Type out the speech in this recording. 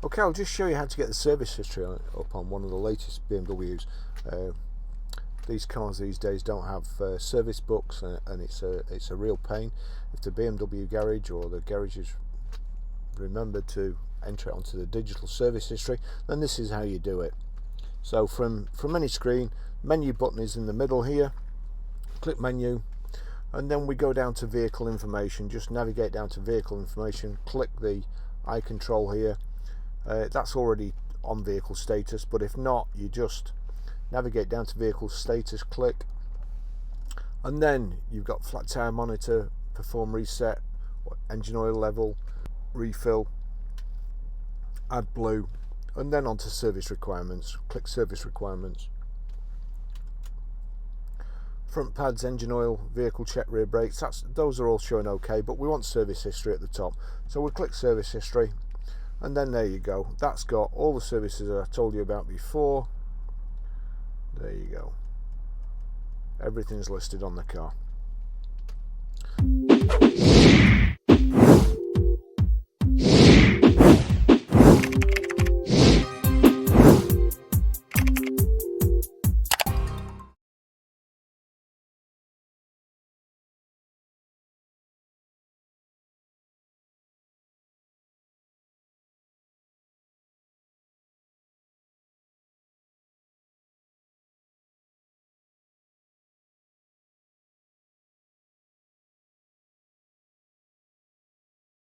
Okay, I'll just show you how to get the service history up on one of the latest BMWs. These cars these days don't have service books, and it's a real pain. If the BMW garage or the garages remembered to enter it onto the digital service history, then this is how you do it. So from any screen, menu button is in the middle here. Click menu, and then we go down to vehicle information. Just navigate down to vehicle information, click the eye control here. That's already on vehicle status, but if not, you just navigate down to vehicle status, click, and then you've got flat tire monitor, perform reset, engine oil level, refill, add blue, and then onto service requirements. Click service requirements. Front pads, engine oil, vehicle check, rear brakes, those are all showing okay, but we want service history at the top, so we'll click service history, and then there you go. That's got all the services that I told you about before. There you go. Everything's listed on the car.